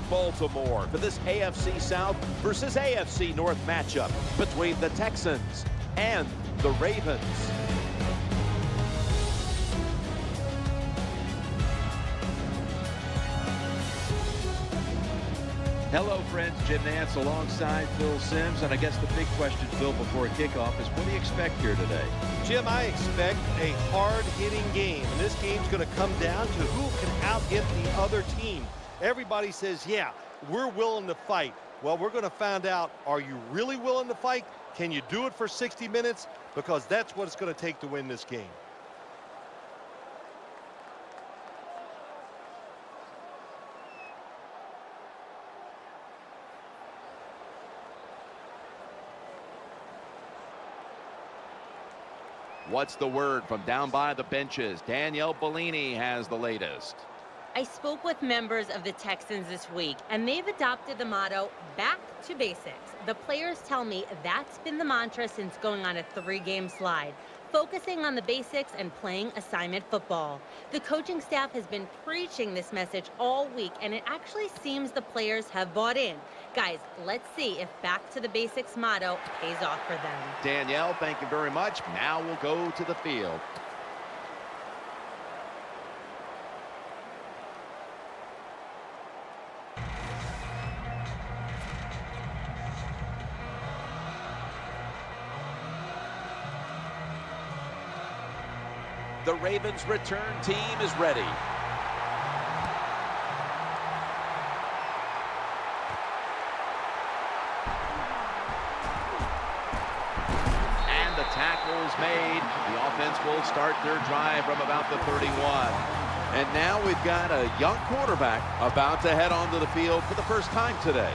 Baltimore for this AFC South versus AFC North matchup between the Texans and the Ravens. Hello, friends. Jim Nance alongside Phil Simms. And I guess the big question, Phil, before kickoff is what do you expect here today? Jim, I expect a hard-hitting game. And this game's going to come down to who can out-hit the other team. Everybody says, yeah, we're willing to fight. Well, we're going to find out, are you really willing to fight? Can you do it for 60 minutes? Because that's what it's going to take to win this game. What's the word from down by the benches? Danielle Bellini has the latest. I spoke with members of the Texans this week, and they've adopted the motto, back to basics. The players tell me that's been the mantra since going on a 3-game slide, focusing on the basics and playing assignment football. The coaching staff has been preaching this message all week, and it actually seems the players have bought in. Guys, let's see if back to the basics motto pays off for them. Danielle, thank you very much. Now we'll go to the field. The Ravens return team is ready. And the tackle's made. The offense will start their drive from about the 31. And now we've got a young quarterback about to head onto the field for the first time today.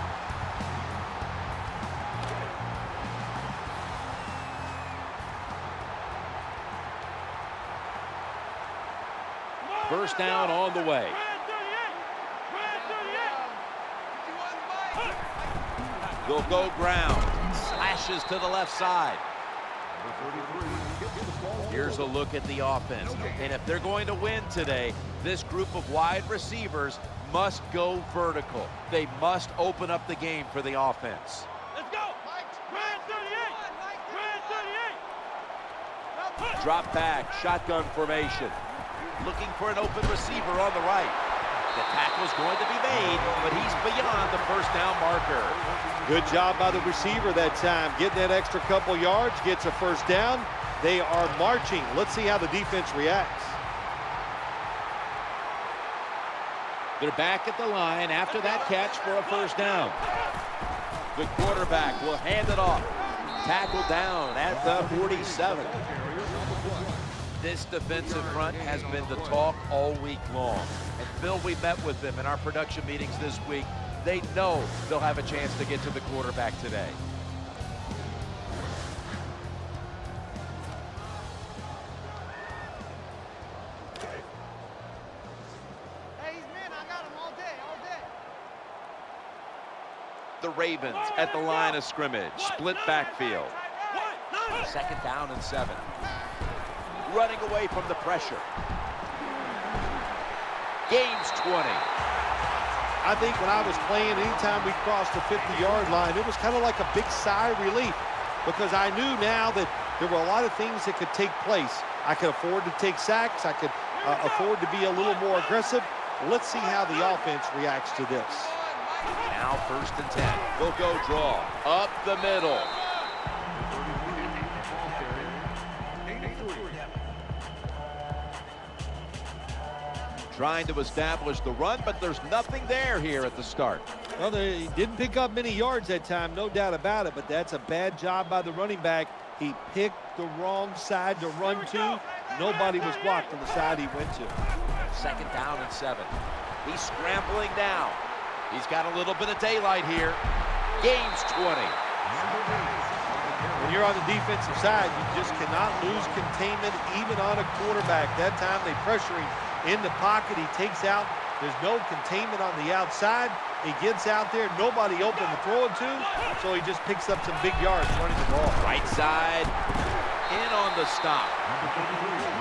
First down on the way. They'll go ground. Slashes to the left side. Here's a look at the offense. And if they're going to win today, this group of wide receivers must go vertical. They must open up the game for the offense. Let's go. Drop back, shotgun formation. Looking for an open receiver on the right. The tackle's going to be made, but he's beyond the first down marker. Good job by the receiver that time. Getting that extra couple yards, gets a first down. They are marching. Let's see how the defense reacts. They're back at the line after that catch for a first down. The quarterback will hand it off. Tackled down at the 47. This defensive front has been the talk all week long. And Phil, we met with them in our production meetings this week. They know they'll have a chance to get to the quarterback today. Hey, he's man, I got him all day. The Ravens at the line of scrimmage. Split backfield. Second down and 7. Running away from the pressure. Gains 20. I think when I was playing, anytime we crossed the 50-yard line, it was kind of like a big sigh of relief because I knew now that there were a lot of things that could take place. I could afford to take sacks. I could afford to be a little more aggressive. Let's see how the offense reacts to this. Now first and 10. They'll go draw. Up the middle. Trying to establish the run, but there's nothing there here at the start. Well, they didn't pick up many yards that time, no doubt about it, but that's a bad job by the running back. He picked the wrong side to run to. Nobody was blocked on the side he went to. Second down and 7. He's scrambling down. He's got a little bit of daylight here. Gains 20. When you're on the defensive side, you just cannot lose containment even on a quarterback. That time they pressure him in the pocket. He takes out. There's no containment on the outside. He gets out there. Nobody open to throw it to. So he just picks up some big yards running the ball. Right side. In on the stop.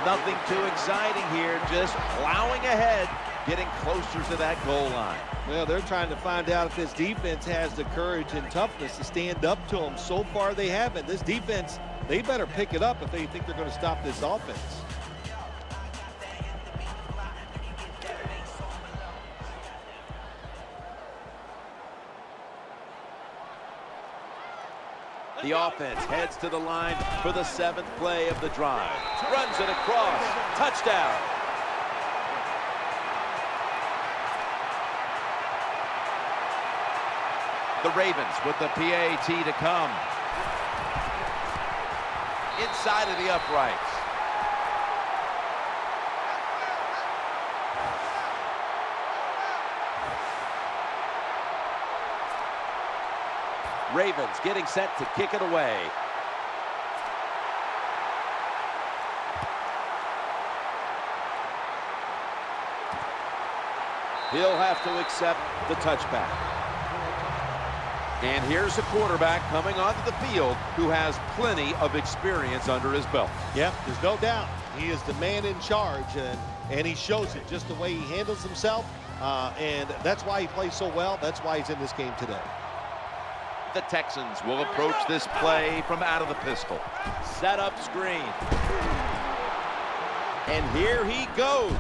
Nothing too exciting here. Just plowing ahead. getting closer to that goal line. Well, they're trying to find out if this defense has the courage and toughness to stand up to them. So far, they haven't. This defense, they better pick it up if they think they're going to stop this offense. The offense heads to the line for the 7th play of the drive. Runs it across. Touchdown. The Ravens with the PAT to come. Inside of the uprights. Ravens getting set to kick it away. He'll have to accept the touchback. And here's a quarterback coming onto the field who has plenty of experience under his belt. Yep, there's no doubt. He is the man in charge, and he shows it just the way he handles himself. And that's why he plays so well. That's why he's in this game today. The Texans will approach this play from out of the pistol. Set up screen. And here he goes.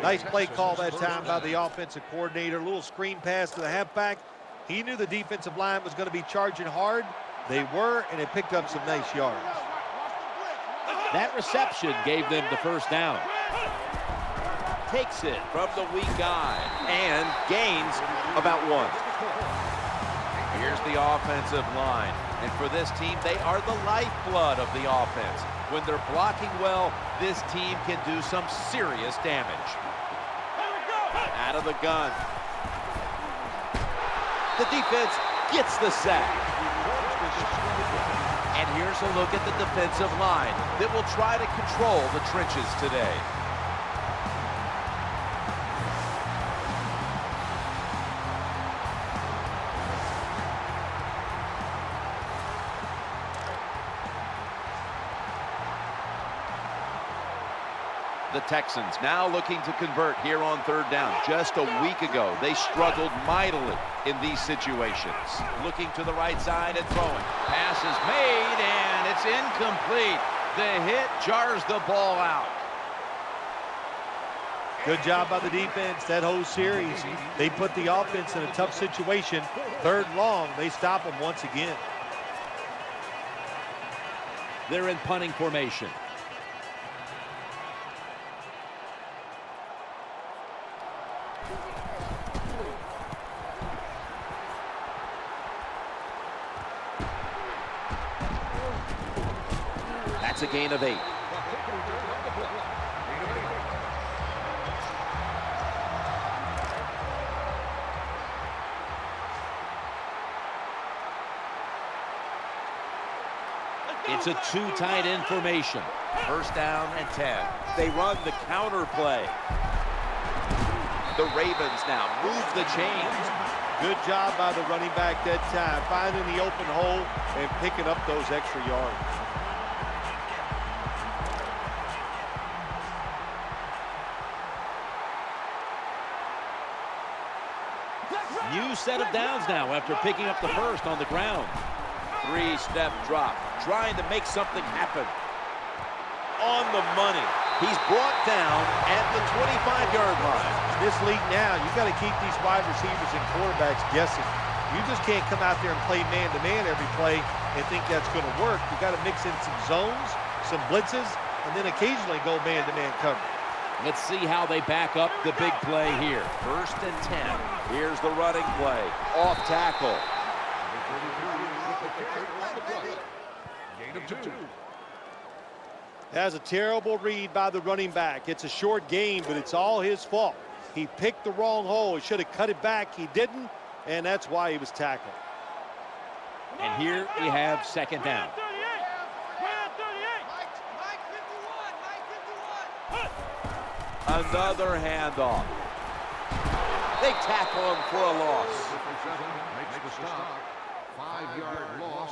Nice play call that time by the offensive coordinator. A little screen pass to the halfback. He knew the defensive line was going to be charging hard. They were, and it picked up some nice yards. That reception gave them the first down. Takes it from the weak guy and gains about 1. Here's the offensive line. And for this team, they are the lifeblood of the offense. When they're blocking well, this team can do some serious damage. Out of the gun. The defense gets the sack. And here's a look at the defensive line that will try to control the trenches today. The Texans now looking to convert here on 3rd down. Just a week ago, they struggled mightily in these situations. Looking to the right side and throwing. Pass is made, and it's incomplete. The hit jars the ball out. Good job by the defense that whole series. They put the offense in a tough situation. 3rd and long, they stop them once again. They're in punting formation. That's a gain of 8. It's a 2 tight end formation. 1st down and 10. They run the counter play. The Ravens now move the chains. Good job by the running back that time, finding the open hole and picking up those extra yards. New set of downs now after picking up the first on the ground. 3-step drop, trying to make something happen. On the money. He's brought down at the 25-yard line. This league now, you got to keep these wide receivers and quarterbacks guessing. You just can't come out there and play man-to-man every play and think that's going to work. You got to mix in some zones, some blitzes, and then occasionally go man-to-man coverage. Let's see how they back up the big play here. 1st and 10. Here's the running play. Off tackle. That's a terrible read by the running back. It's a short game, but it's all his fault. He picked the wrong hole. He should have cut it back. He didn't, and that's why he was tackled. And here we have 2nd down. Another handoff. They tackle him for a loss.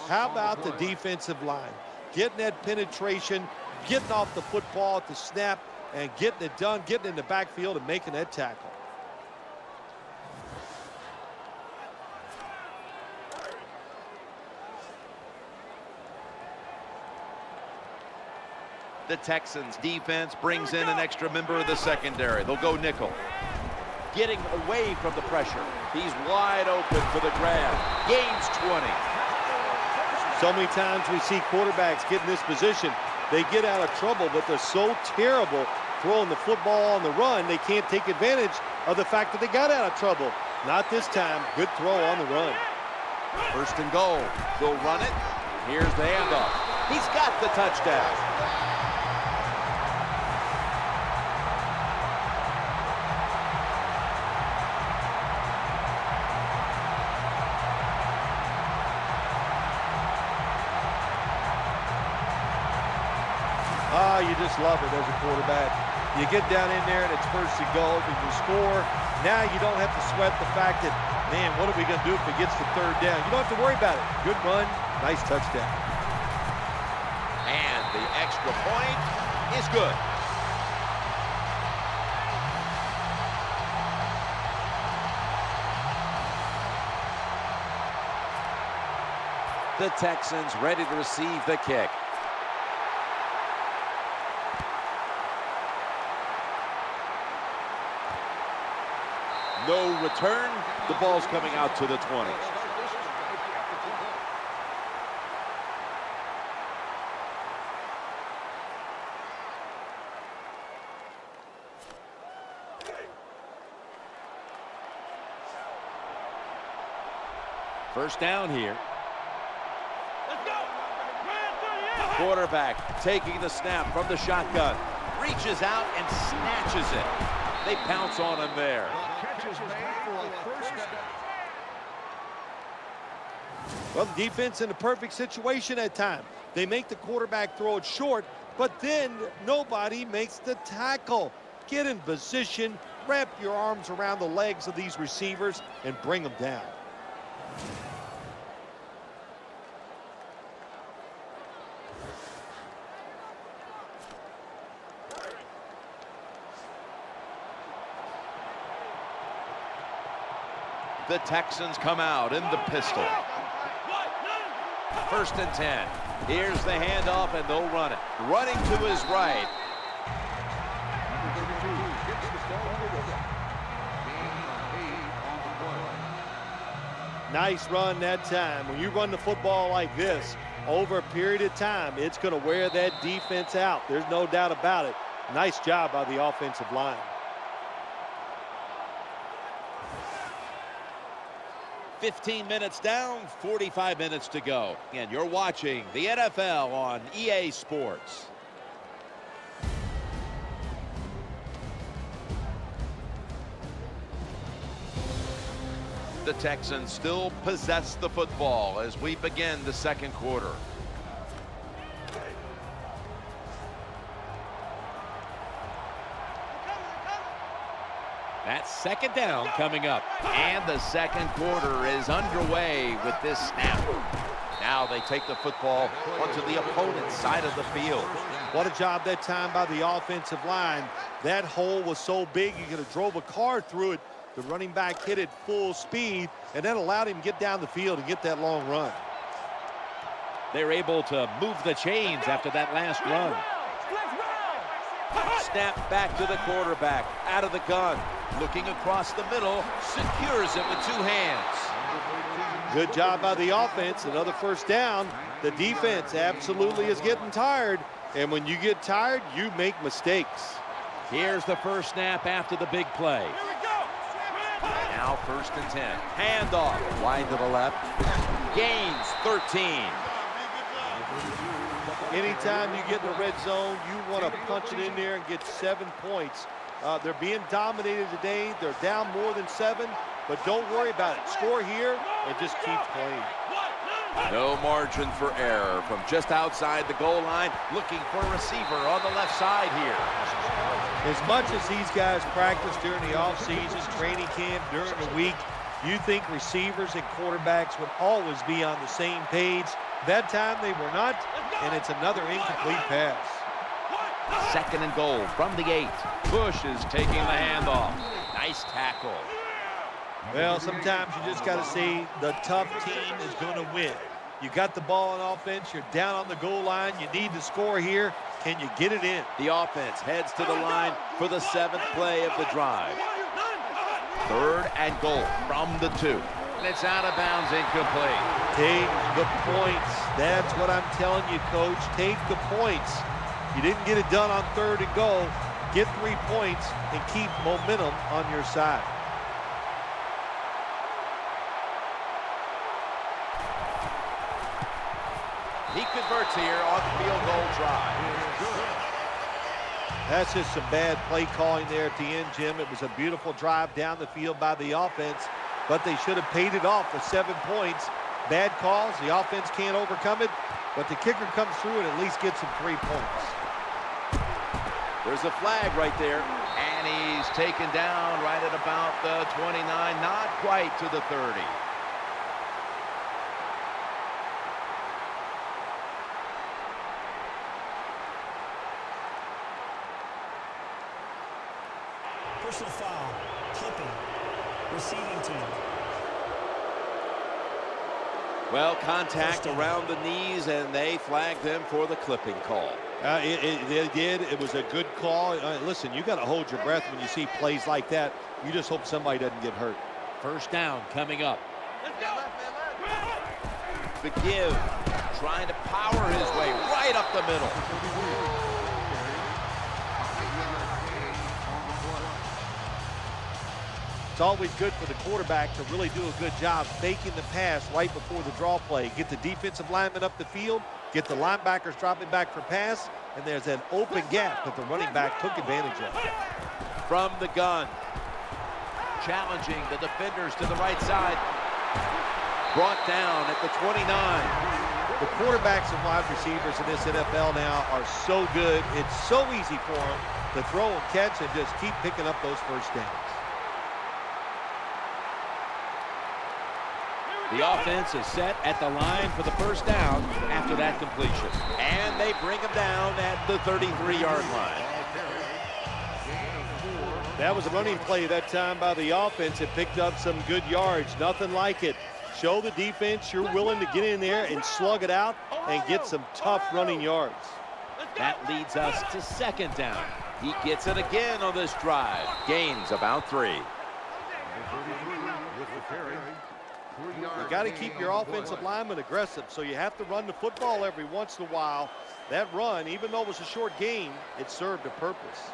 How about the defensive line? Getting that penetration, getting off the football at the snap, and getting it done, getting in the backfield and making that tackle. The Texans defense brings in an extra member of the secondary. They'll go nickel. Getting away from the pressure. He's wide open for the grab. Gains 20. So many times we see quarterbacks get in this position. They get out of trouble, but they're so terrible throwing the football on the run, they can't take advantage of the fact that they got out of trouble. Not this time. Good throw on the run. First and goal. They'll run it. Here's the handoff. He's got the touchdown. You just love it as a quarterback. You get down in there and it's first and goal and you score. Now you don't have to sweat the fact that, man, what are we going to do if it gets to third down? You don't have to worry about it. Good run, nice touchdown. And the extra point is good. The Texans ready to receive the kick. No return. The ball's coming out to the 20. First down here. Let's go. Quarterback taking the snap from the shotgun. Reaches out and snatches it. They pounce on him there. Well, the defense in a perfect situation at time. They make the quarterback throw it short, but then nobody makes the tackle. Get in position, wrap your arms around the legs of these receivers, and bring them down. The Texans come out in the pistol. First and 10. Here's the handoff, and they'll run it. Running to his right. Nice run that time. When you run the football like this over a period of time, it's going to wear that defense out. There's no doubt about it. Nice job by the offensive line. "15 minutes down, 45 minutes to go." And you're watching the NFL on EA Sports. The Texans still possess the football as we begin the second quarter. That's second down coming up. And the second quarter is underway with this snap. Now they take the football onto the opponent's side of the field. What a job that time by the offensive line. That hole was so big you could have drove a car through it. The running back hit it full speed, and that allowed him to get down the field and get that long run. They're able to move the chains after that last run. Snap back to the quarterback. Out of the gun. Looking across the middle. Secures it with two hands. Good job by the offense. Another first down. The defense absolutely is getting tired. And when you get tired, you make mistakes. Here's the first snap after the big play. Now first and 10. Handoff. Wide to the left. Gains 13. Anytime you get in the red zone, you want to punch it in there and get 7 points. They're being dominated today. They're down more than 7, but don't worry about it. Score here and just keep playing. No margin for error from just outside the goal line. Looking for a receiver on the left side here. As much as these guys practice during the offseason, training camp, during the week, you think receivers and quarterbacks would always be on the same page. That time they were not, and it's another incomplete pass. 2nd and goal from the 8. Bush is taking the handoff. Nice tackle. Well, sometimes you just got to see the tough team is going to win. You got the ball on offense. You're down on the goal line. You need to score here. Can you get it in? The offense heads to the line for the 7th play of the drive. 3rd and goal from the 2. And it's out of bounds, incomplete. Take the points. That's what I'm telling you, Coach. Take the points. You didn't get it done on 3rd and goal. Get 3 points and keep momentum on your side. He converts here on the field goal drive. That's just some bad play calling there at the end, Jim. It was a beautiful drive down the field by the offense, but they should have paid it off with 7 points. Bad calls. The offense can't overcome it, but the kicker comes through and at least gets him 3 points. There's a flag right there. And he's taken down right at about the 29, not quite to the 30. Personal foul, clipping, receiving team. Well, contact around the knees, and they flagged them for the clipping call. They did. It was a good call. Listen, you got to hold your breath when you see plays like that. You just hope somebody doesn't get hurt. 1st down coming up. McGill trying to power his way right up the middle. It's always good for the quarterback to really do a good job faking the pass right before the draw play. Get the defensive lineman up the field, get the linebackers dropping back for pass, and there's an open gap that the running back took advantage of. From the gun. Challenging the defenders to the right side. Brought down at the 29. The quarterbacks and wide receivers in this NFL now are so good. It's so easy for them to throw and catch and just keep picking up those 1st downs. The offense is set at the line for the 1st down after that completion. And they bring him down at the 33-yard line. That was a running play that time by the offense. It picked up some good yards. Nothing like it. Show the defense you're willing to get in there and slug it out and get some tough running yards. That leads us to 2nd down. He gets it again on this drive. Gains about 3. You got to keep your offensive lineman aggressive, so you have to run the football every once in a while. That run, even though it was a short game, it served a purpose.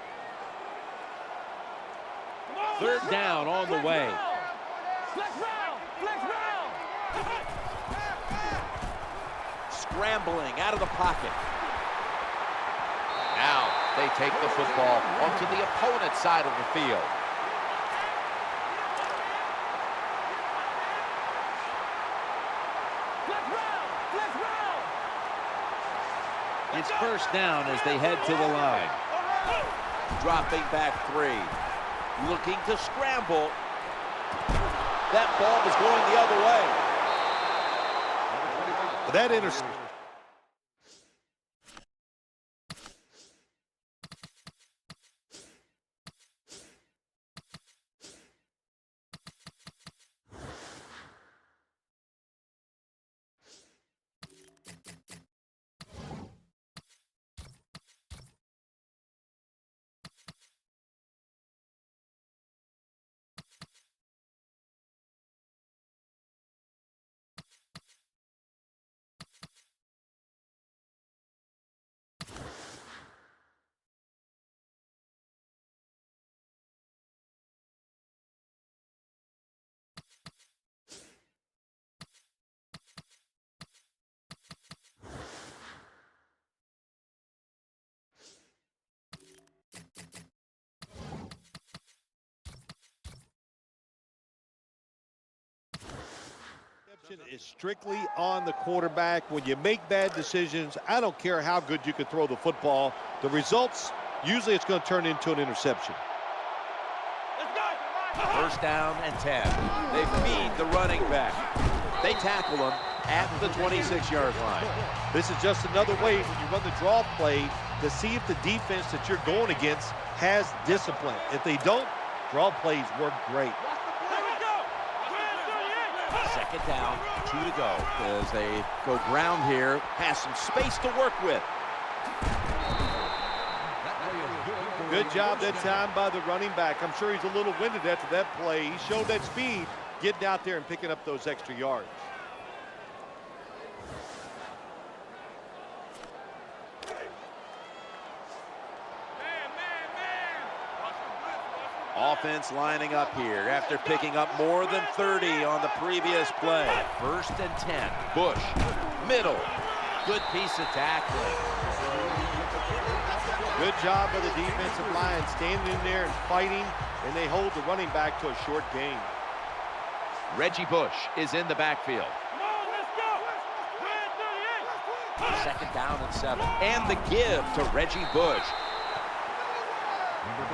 3rd down on the way. Scrambling out of the pocket. Now they take the football onto the opponent's side of the field. It's 1st down as they head to the line. Dropping back 3. Looking to scramble. That ball was going the other way. That interception. Is strictly on the quarterback. When you make bad decisions, I don't care how good you can throw the football. The results, usually it's going to turn into an interception. 1st down and 10. They feed the running back. They tackle him at the 26-yard line. This is just another way when you run the draw play to see if the defense that you're going against has discipline. If they don't, draw plays work great. Second down, 2 to go as they go ground here. Has some space to work with. Good job that time by the running back. I'm sure he's a little winded after that play. He showed that speed, getting out there and picking up those extra yards. Offense lining up here after picking up more than 30 on the previous play. 1st and 10. Bush, middle. Good piece of tackling. Good job by the defensive line, standing in there and fighting, and they hold the running back to a short gain. Reggie Bush is in the backfield. 2nd down and 7. And the give to Reggie Bush.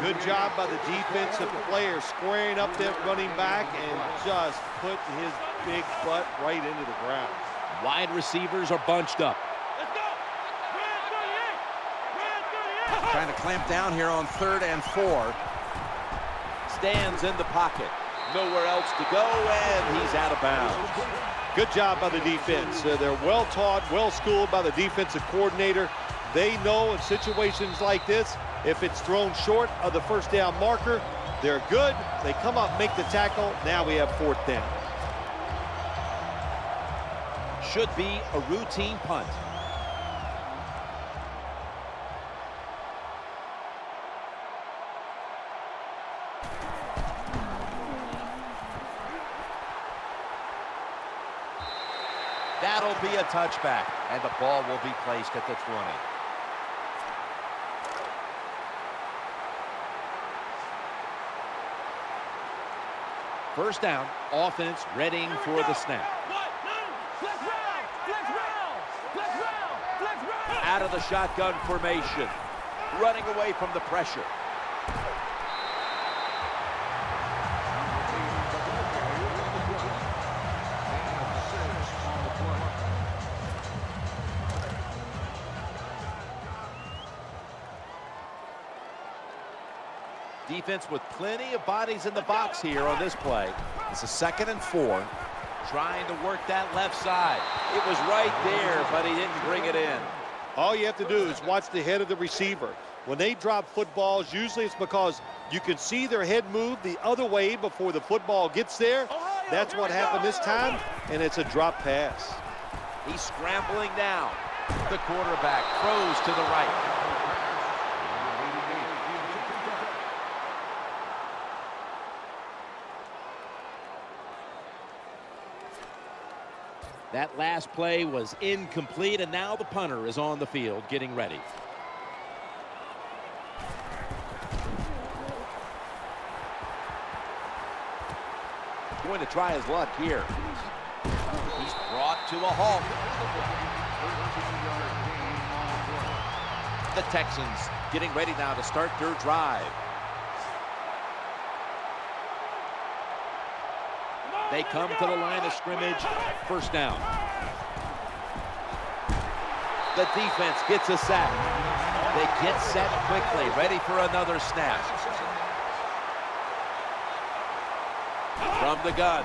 Good job by the defensive player squaring up that running back and just put his big butt right into the ground. Wide receivers are bunched up. Trying to clamp down here on 3rd and 4. Stands in the pocket. Nowhere else to go, and he's out of bounds. Good job by the defense. They're well taught, well schooled by the defensive coordinator. They know in situations like this, if it's thrown short of the 1st down marker, they're good. They come up, make the tackle. Now we have 4th down. Should be a routine punt. That'll be a touchback, and the ball will be placed at the 20. First down, offense readying for the snap. Out of the shotgun formation, running away from the pressure. Defense with plenty of bodies in the box here on this play. It's a 2nd and 4. Trying to work that left side. It was right there, but he didn't bring it in. All you have to do is watch the head of the receiver. When they drop footballs, usually it's because you can see their head move the other way before the football gets there. That's what happened this time, and it's a drop pass. He's scrambling now. The quarterback throws to the right. That last play was incomplete, and now the punter is on the field getting ready. Going to try his luck here. He's brought to a halt. The Texans getting ready now to start their drive. They come to the line of scrimmage, 1st down. The defense gets a sack. They get set quickly, ready for another snap. From the gun,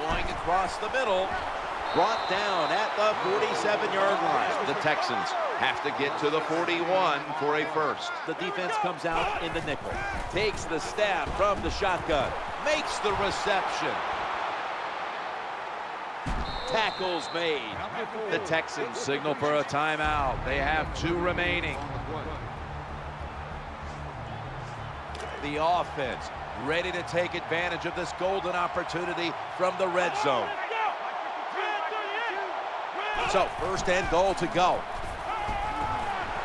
going across the middle, brought down at the 47-yard line. The Texans have to get to the 41 for a first. The defense comes out in the nickel, takes the snap from the shotgun, makes the reception. Tackles made. The Texans signal for a timeout. They have 2 remaining. The offense ready to take advantage of this golden opportunity from the red zone. So 1st and goal to go.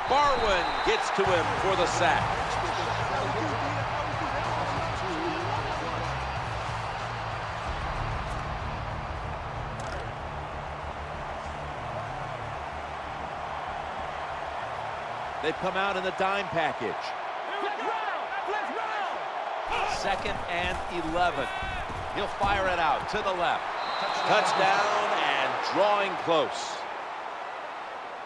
Barwin gets to him for the sack. They've come out in the dime package. 2nd and 11. He'll fire it out to the left. Touchdown, and drawing close.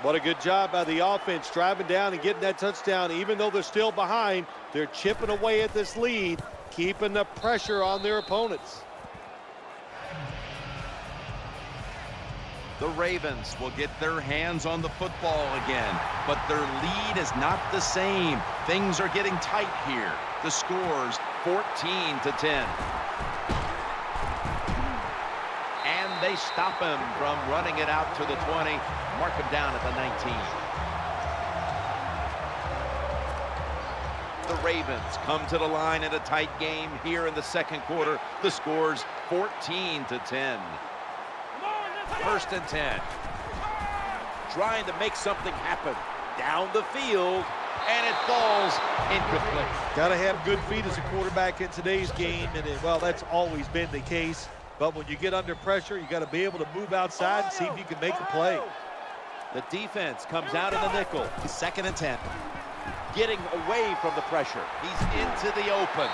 What a good job by the offense, driving down and getting that touchdown. Even though they're still behind, they're chipping away at this lead, keeping the pressure on their opponents. The Ravens will get their hands on the football again, but their lead is not the same. Things are getting tight here. The score's 14-10. And they stop him from running it out to the 20, mark him down at the 19. The Ravens come to the line in a tight game here in the second quarter. The score's 14-10. 1st and 10. Trying to make something happen. Down the field, and it falls incomplete. Got to have good feet as a quarterback in today's game, and well, that's always been the case. But when you get under pressure, you got to be able to move outside and see if you can make a play. The defense comes out in the nickel. 2nd and 10. Getting away from the pressure. He's into the open.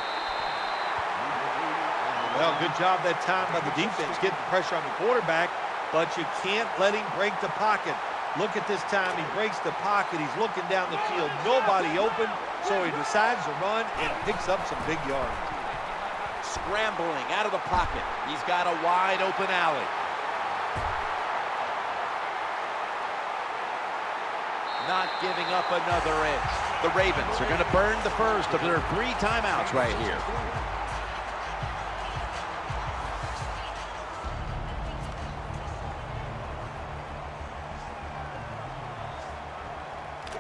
Well, good job that time by the defense getting the pressure on the quarterback, but you can't let him break the pocket. Look at this time. He breaks the pocket. He's looking down the field. Nobody open, so he decides to run and picks up some big yards. Scrambling out of the pocket. He's got a wide open alley. Not giving up another inch. The Ravens are going to burn the first of their 3 timeouts right here.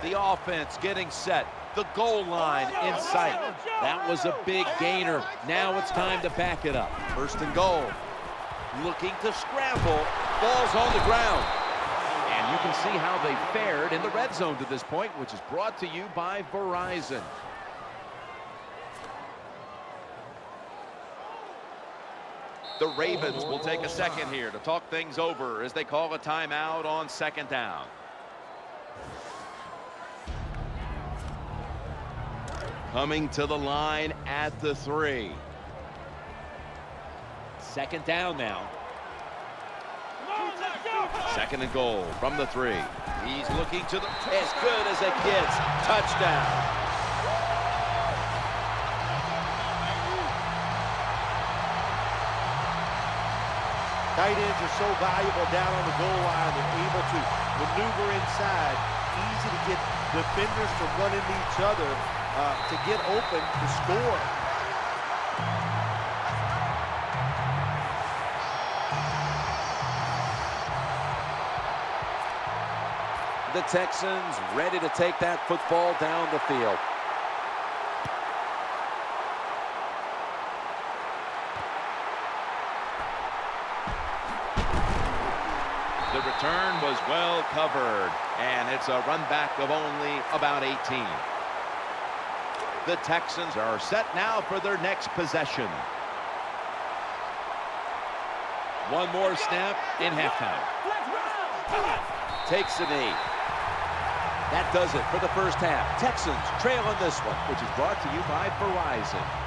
The offense getting set. The goal line in sight. That was a big gainer. Now it's time to back it up. 1st and goal. Looking to scramble. Ball's on the ground. And you can see how they fared in the red zone to this point, which is brought to you by Verizon. The Ravens will take a second here to talk things over as they call a timeout on 2nd down. Coming to the line at the 3. 2nd down now. 2nd and goal from the 3. He's looking to the as good as it gets. Touchdown. Tight ends are so valuable down on the goal line. They're able to maneuver inside. Easy to get defenders to run into each other to get open to score. The Texans ready to take that football down the field. The return was well covered, and it's a run back of only about 18. The Texans are set now for their next possession. One more snap in halftime. Takes a knee. That does it for the first half. Texans trail on this one, which is brought to you by Verizon.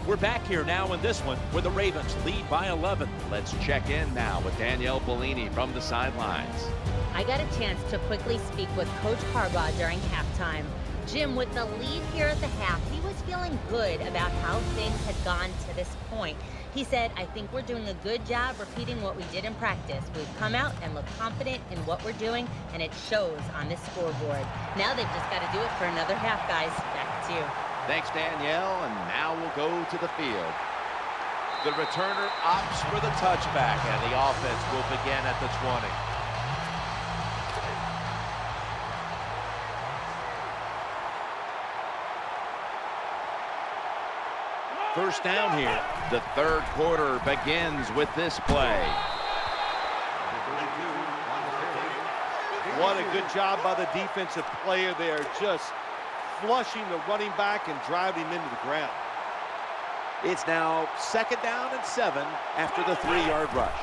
We're back here now in this one where the Ravens lead by 11. Let's check in now with Danielle Bellini from the sidelines. I got a chance to quickly speak with Coach Harbaugh during halftime. Jim, with the lead here at the half, he was feeling good about how things had gone to this point. He said, I think we're doing a good job repeating what we did in practice. We've come out and look confident in what we're doing, and it shows on this scoreboard. Now they've just got to do it for another half, guys. Back to you. Thanks, Danielle, and now we'll go to the field. The returner opts for the touchback, and the offense will begin at the 20. First down here. The third quarter begins with this play. What a good job by the defensive player. They are just flushing the running back and driving him into the ground. It's now 2nd down and 7 after the 3-yard rush.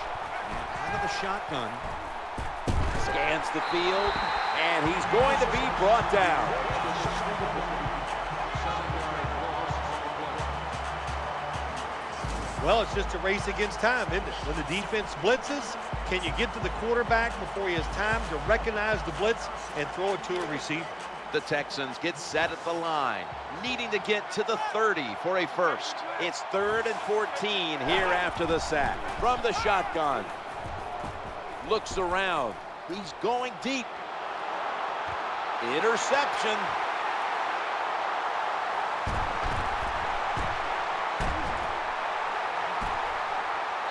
And out of the shotgun. Scans the field, and he's going to be brought down. Well, it's just a race against time, isn't it? When the defense blitzes, can you get to the quarterback before he has time to recognize the blitz and throw it to a receiver? The Texans get set at the line, needing to get to the 30 for a first. It's 3rd and 14 here after the sack. From the shotgun. Looks around. He's going deep. Interception.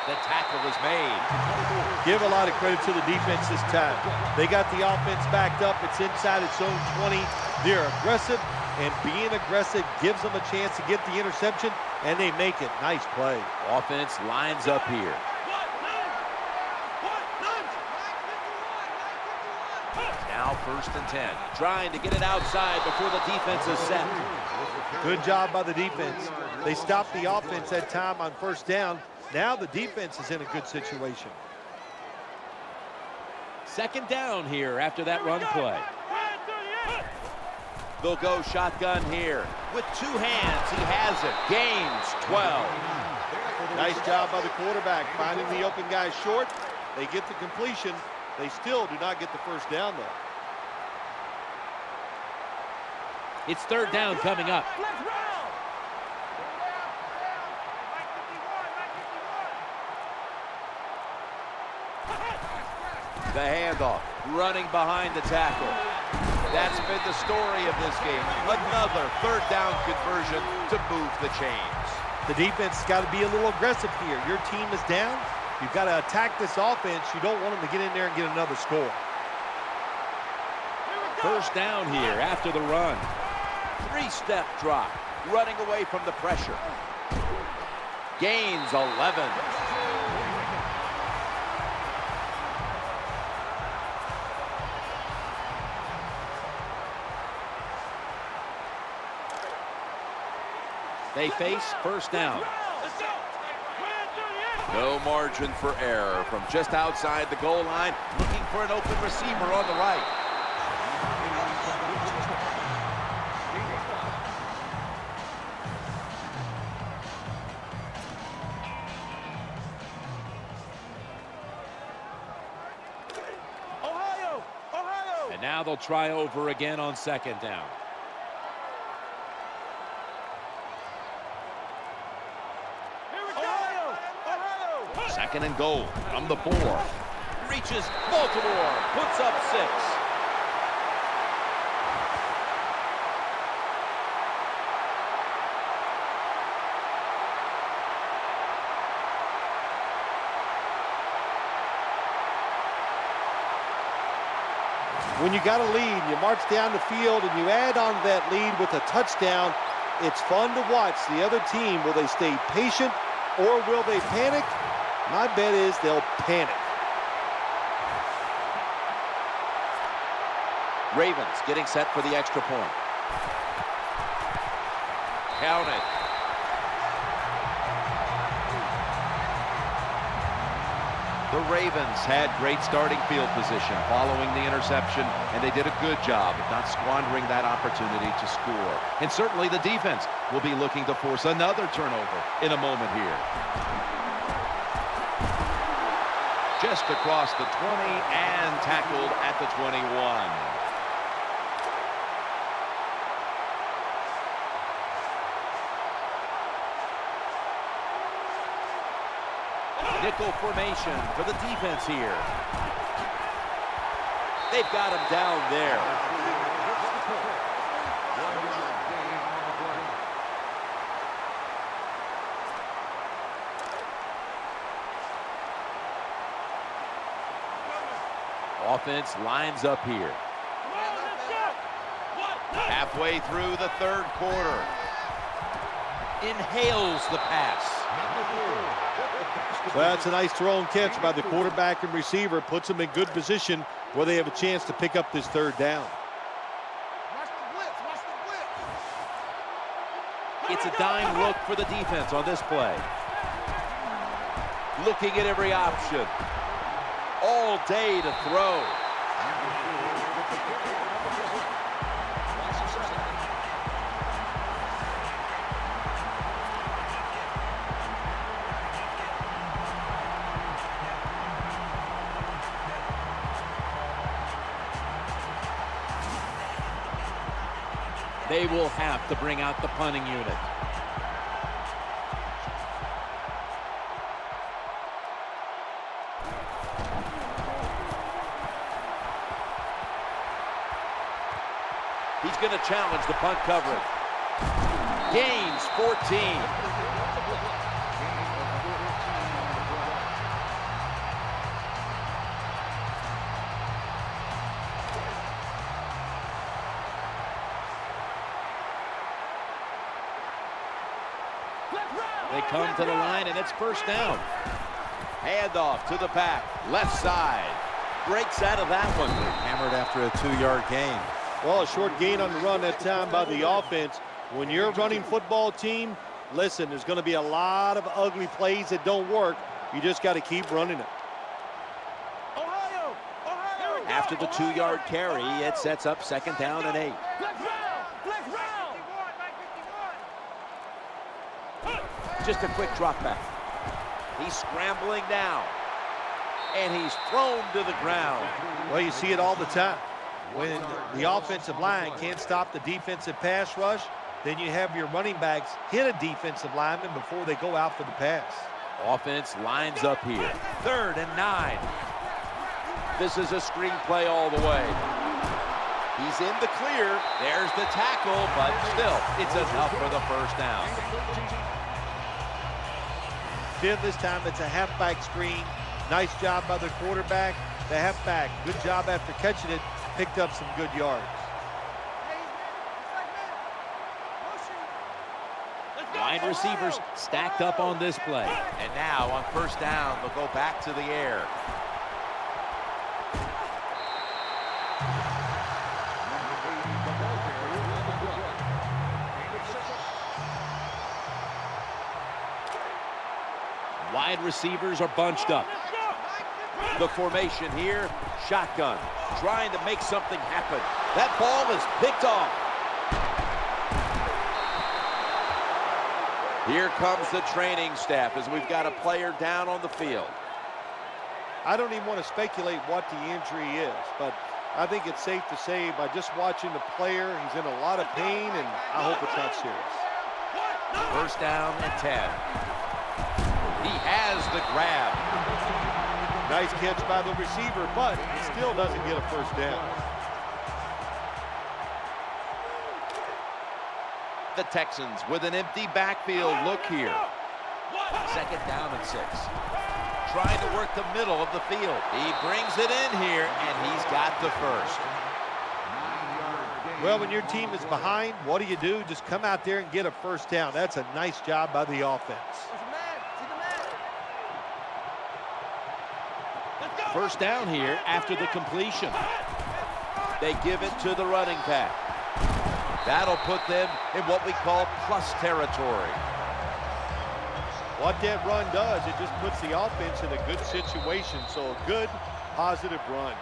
The tackle is made. Give a lot of credit to the defense this time. They got the offense backed up. It's inside its own 20. They're aggressive, and being aggressive gives them a chance to get the interception, and they make it. Nice play. Offense lines up here. Now 1st and 10. Trying to get it outside before the defense is set. Good job by the defense. They stopped the offense that time on 1st down. Now the defense is in a good situation. 2nd down here after that run play. They'll go shotgun here. With 2 hands, he has it. Gains 12. Nice job by the quarterback finding the open guy short. They get the completion. They still do not get the 1st down, though. It's 3rd down coming up. The handoff, running behind the tackle. That's been the story of this game. Another 3rd down conversion to move the chains. The defense has got to be a little aggressive here. Your team is down. You've got to attack this offense. You don't want them to get in there and get another score. 1st down here after the run. 3-step drop, running away from the pressure. Gains 11. They face 1st down. No margin for error from just outside the goal line, looking for an open receiver on the right. And now they'll try over again on 2nd down. Second and goal from the 4. Reaches Baltimore, puts up 6. When you got a lead, you march down the field and you add on that lead with a touchdown, it's fun to watch the other team. Will they stay patient or will they panic? My bet is they'll panic. Ravens getting set for the extra point. Counted. The Ravens had great starting field position following the interception, and they did a good job of not squandering that opportunity to score. And certainly the defense will be looking to force another turnover in a moment here. Just across the 20 and tackled at the 21. Nickel formation for the defense here. They've got him down there. Offense lines up here. Halfway through the third quarter. inhales the pass. Well, that's a nice throw and catch by the quarterback and receiver. Puts them in good position where they have a chance to pick up this third down. Watch the blitz. Watch the blitz. It's a dime look for the defense on this play. Looking at every option. All day to throw. They will have to bring out the punting unit. He's going to challenge the punt coverage. Gains 14. They come to the line, and it's first down. Handoff to the back, left side. Breaks out of that one. Hammered after a 2-yard gain. Well, a short gain on the run that time by the offense. When you're a running football team, listen, there's going to be a lot of ugly plays that don't work. You just got to keep running it. Ohio! Ohio! After the 2-yard carry, it sets up second down and 8. Flex round! Flex round! 51, Just a quick drop back. He's scrambling now. And he's thrown to the ground. Well, you see it all the time. When the offensive line can't stop the defensive pass rush, then you have your running backs hit a defensive lineman before they go out for the pass. Offense lines up here. 3rd and 9. This is a screen play all the way. He's in the clear. There's the tackle, but still, it's enough for the first down. This time it's a halfback screen. Nice job by the quarterback. The halfback, good job after catching it. Picked up some good yards. Wide receivers stacked up on this play. And now on first down, they'll go back to the air. Wide receivers are bunched up. The formation here, shotgun, trying to make something happen. That ball is picked off. Here comes the training staff as we've got a player down on the field. I don't even want to speculate what the injury is, but I think it's safe to say by just watching the player, he's in a lot of pain, and I hope it's not serious. First down and 10. He has the grab. Nice catch by the receiver, but he still doesn't get a first down. The Texans with an empty backfield look here. Second down and 6. Trying to work the middle of the field. He brings it in here, and he's got the first. Well, when your team is behind, what do? Just come out there and get a first down. That's a nice job by the offense. First down here after the completion. They give it to the running back. That'll put them in what we call plus territory. What that run does, it just puts the offense in a good situation. So a good, positive run.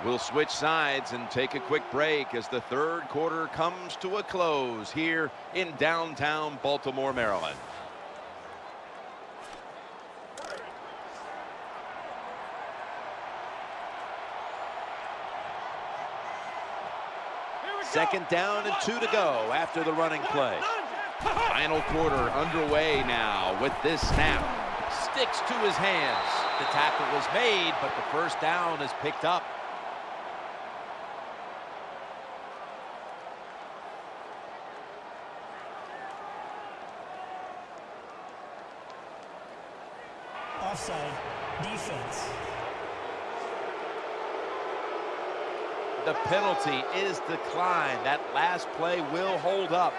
We'll switch sides and take a quick break as the third quarter comes to a close here in downtown Baltimore, Maryland. Second down and 2 to go after the running play. Final quarter underway now with this snap. Sticks to his hands. The tackle was made, but the first down is picked up. Offside. Defense. The penalty is declined. That last play will hold up.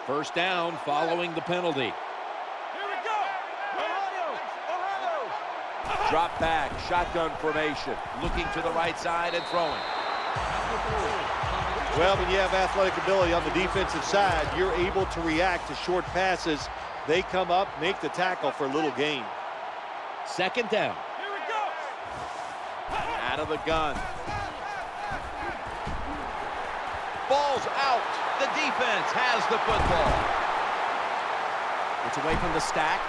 First down following the penalty. Here we go. Ohio. Ohio. Drop back, shotgun formation. Looking to the right side and throwing. Well, when you have athletic ability on the defensive side, you're able to react to short passes. They come up, make the tackle for a little gain. Second down. Here we go. Out of the gun. Ball's out. The defense has the football. It's away from the stack.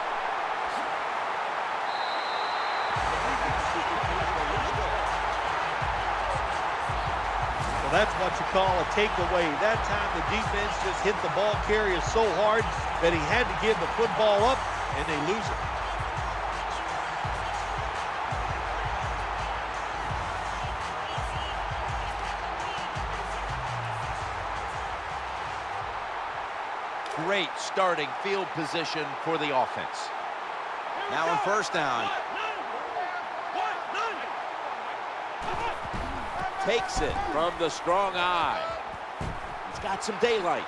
Well, that's what you call a takeaway. That time the defense just hit the ball carrier so hard that he had to give the football up, and they lose it. Great starting field position for the offense. Now on first down. Takes it from the strong eye. He's got some daylight.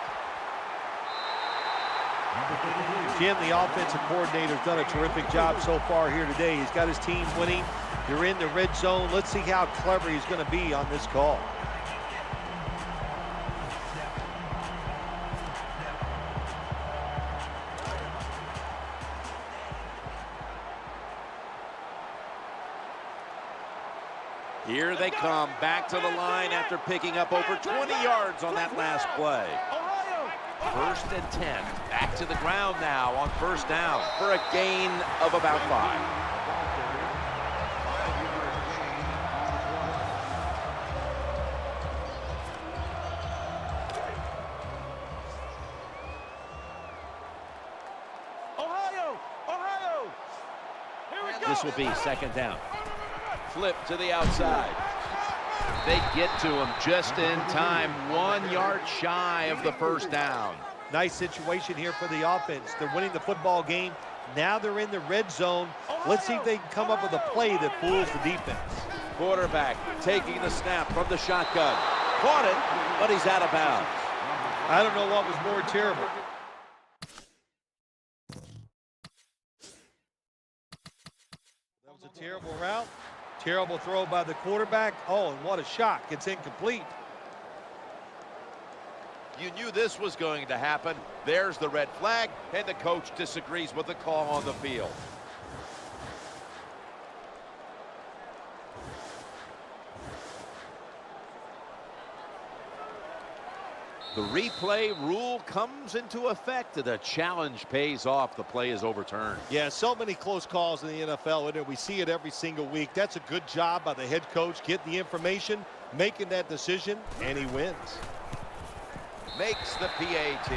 Jim, the offensive coordinator, has done a terrific job so far here today. He's got his team winning. They're in the red zone. Let's see how clever he's going to be on this call. Here they come back to the line after picking up over 20 yards on that last play. First and 10. Back to the ground now on first down for a gain of about 5. Ohio. Ohio. Here we go. This will be second down. Flip to the outside. They get to him just in time. 1 yard shy of the first down. Nice situation here for the offense. They're winning the football game. Now they're in the red zone. Let's see if they can come up with a play that fools the defense. Quarterback taking the snap from the shotgun. Caught it, but he's out of bounds. I don't know what was more terrible. That was a terrible route. Terrible throw by the quarterback. Oh, and what a shock. It's incomplete. You knew this was going to happen. There's the red flag, and the coach disagrees with the call on the field. The replay rule comes into effect. The challenge pays off. The play is overturned. Yeah, so many close calls in the NFL, and we see it every single week. That's a good job by the head coach, getting the information, making that decision, and he wins. Makes the PAT.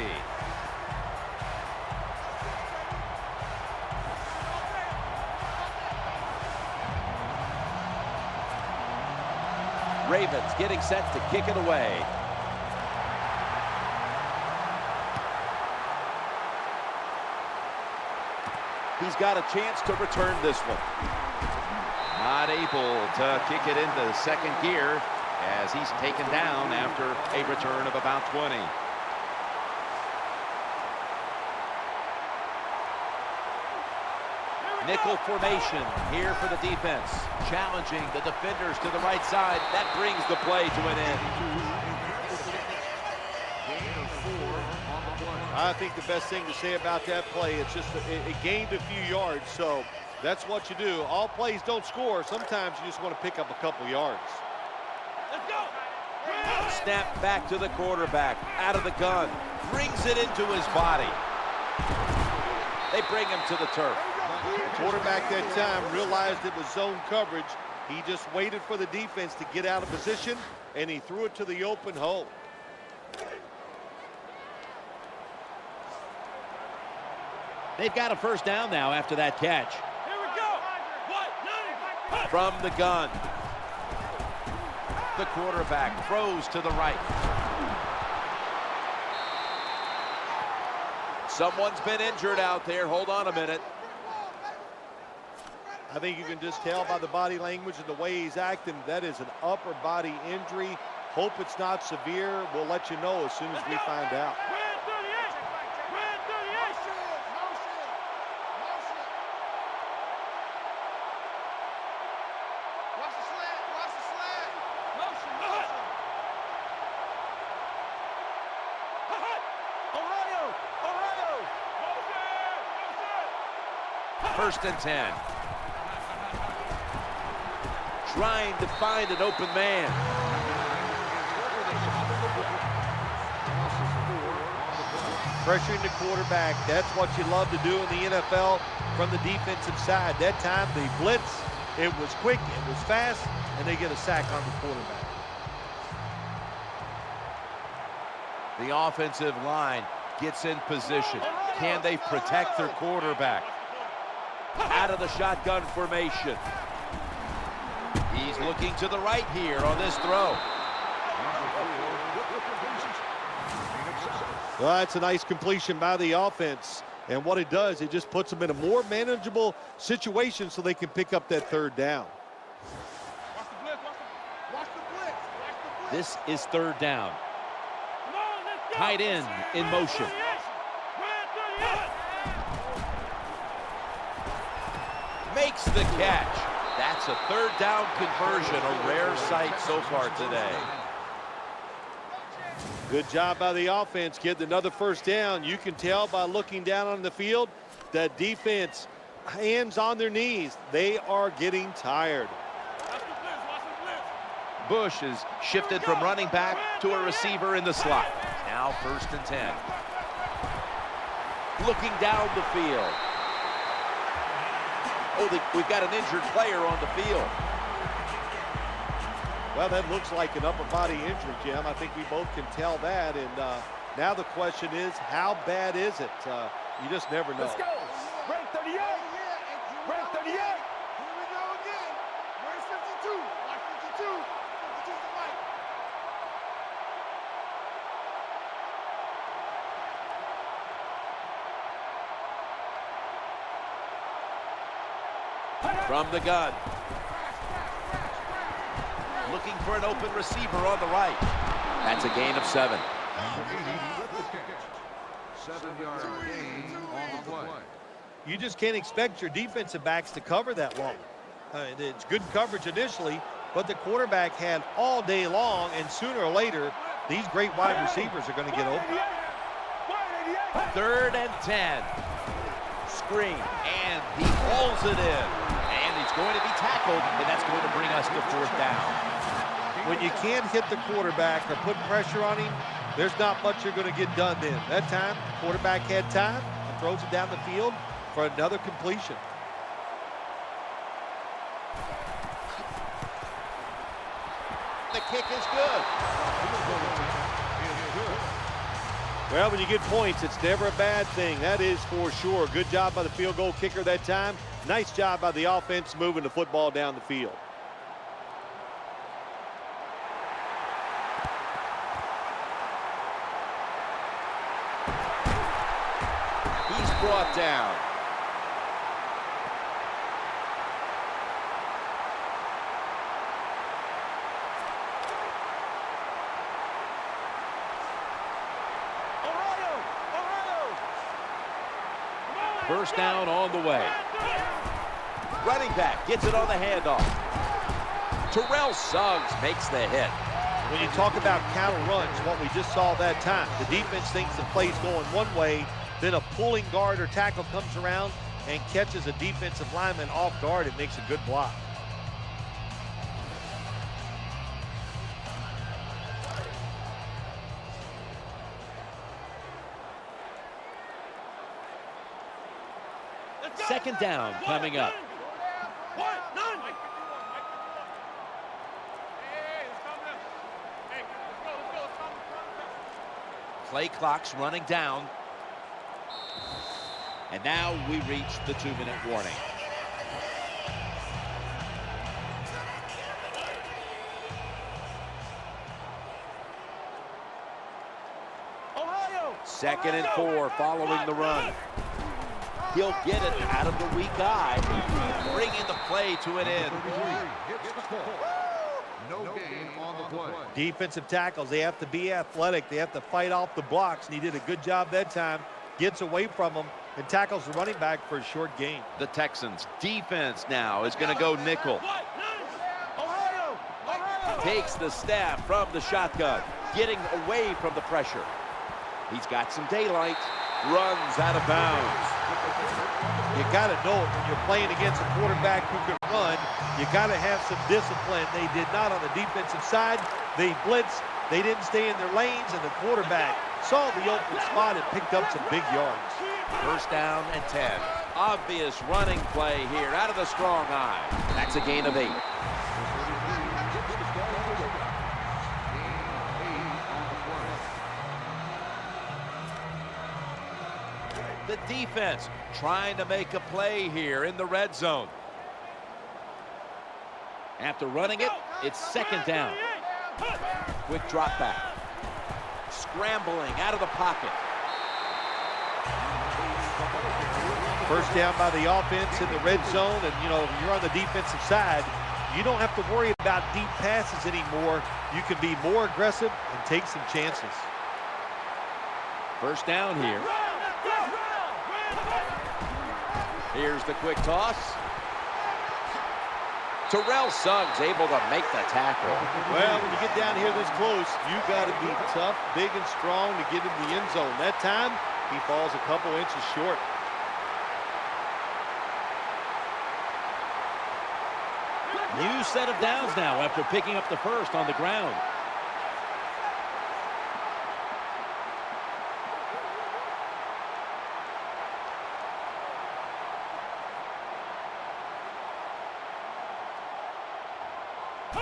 Ravens getting set to kick it away. He's got a chance to return this one. Not able to kick it into second gear as he's taken down after a return of about 20. Nickel formation here for the defense. Challenging the defenders to the right side. That brings the play to an end. I think the best thing to say about that play, it's just it gained a few yards, so that's what you do. All plays don't score. Sometimes you just want to pick up a couple yards. Let's go. Snap back to the quarterback. Out of the gun. Brings it into his body. They bring him to the turf. Quarterback that time realized it was zone coverage. He just waited for the defense to get out of position, and he threw it to the open hole. They've got a first down now after that catch. Here we go. From the gun. The quarterback throws to the right. Someone's been injured out there. Hold on a minute. I think you can just tell by the body language and the way he's acting, that is an upper body injury. Hope it's not severe. We'll let you know as soon as we find out. First and 10. Trying to find an open man. Pressuring the quarterback. That's what you love to do in the NFL from the defensive side. That time, the blitz, it was quick, it was fast, and they get a sack on the quarterback. The offensive line gets in position. Can they protect their quarterback? Out of the shotgun formation. He's looking to the right here on this throw. Well, that's a nice completion by the offense. And what it does, it just puts them in a more manageable situation so they can pick up that third down. This is third down. Tight end in motion. Makes the catch. That's a third down conversion, a rare sight so far today. Good job by the offense, getting another first down. You can tell by looking down on the field that defense, hands on their knees. They are getting tired. Bush is shifted from running back to a receiver in the slot. Now first and 10. Looking down the field. Oh, we've got an injured player on the field. Well, that looks like an upper body injury, Jim. I think we both can tell that. And now the question is, how bad is it? You just never know. Let's go. Break 38. Break 38. Here we go again. Where's 52? Watch 52. 52's the right. From the gun. Looking for an open receiver on the right. That's a gain of 7. 7-yard gain on the play. You just can't expect your defensive backs to cover that long. It's good coverage initially, but the quarterback had all day long, and sooner or later, these great wide receivers are going to get open. Third and 10. Screen, and he hauls it in. And he's going to be tackled, and that's going to bring us to fourth down. When you can't hit the quarterback or put pressure on him, there's not much you're going to get done then. That time, the quarterback had time and throws it down the field for another completion. The kick is good. Well, when you get points, it's never a bad thing. That is for sure. Good job by the field goal kicker that time. Nice job by the offense moving the football down the field. He's brought down. First down on the way. Running back gets it on the handoff. Terrell Suggs makes the hit. When you talk about counter runs, what we just saw that time, the defense thinks the play's going one way, then a pulling guard or tackle comes around and catches a defensive lineman off guard. It makes a good block. Second down coming up. Play clock's running down. And now we reach the 2-minute warning. Second and 4 following the run. He'll get it out of the weak eye. Bringing the play to an end. Hits the ball. No gain on the play. Defensive tackles, they have to be athletic. They have to fight off the blocks, and he did a good job that time. Gets away from them and tackles the running back for a short gain. The Texans defense now is going to go nickel. Takes the snap from the shotgun, getting away from the pressure. He's got some daylight. Runs out of bounds. You got to know it when you're playing against a quarterback who can run. You got to have some discipline. They did not on the defensive side. They blitzed. They didn't stay in their lanes, and the quarterback saw the open spot and picked up some big yards. First down and 10. Obvious running play here out of the strong eye. That's a gain of 8. The defense trying to make a play here in the red zone. After running it, it's second down. Quick drop back. Scrambling out of the pocket. First down by the offense in the red zone, and you know, you're on the defensive side. You don't have to worry about deep passes anymore. You can be more aggressive and take some chances. First down here. Here's the quick toss. Terrell Suggs able to make the tackle. Well, when you get down here this close, you got to be tough, big, and strong to get in the end zone. That time, he falls a couple inches short. New set of downs now after picking up the first on the ground.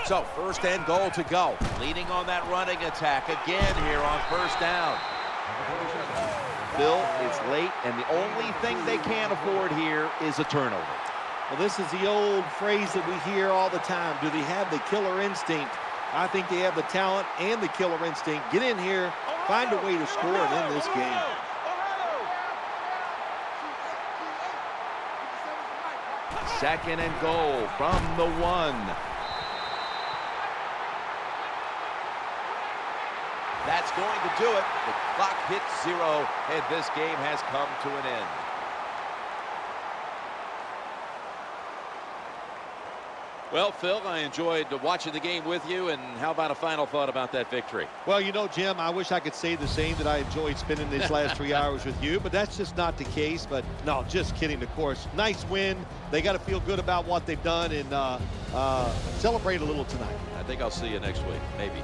So first and goal to go. Leading on that running attack again here on first down. Bill, it's late, and the only thing they can't afford here is a turnover. Well, this is the old phrase that we hear all the time. Do they have the killer instinct? I think they have the talent and the killer instinct. Get in here, find a way to score and end this game. Second and goal from the 1. That's going to do it. The clock hits 0, and this game has come to an end. Well, Phil, I enjoyed watching the game with you, and how about a final thought about that victory? Well, you know, Jim, I wish I could say the same, that I enjoyed spending these last 3 hours with you, but that's just not the case. But no, just kidding, of course. Nice win. They got to feel good about what they've done and celebrate a little tonight. I think I'll see you next week, maybe.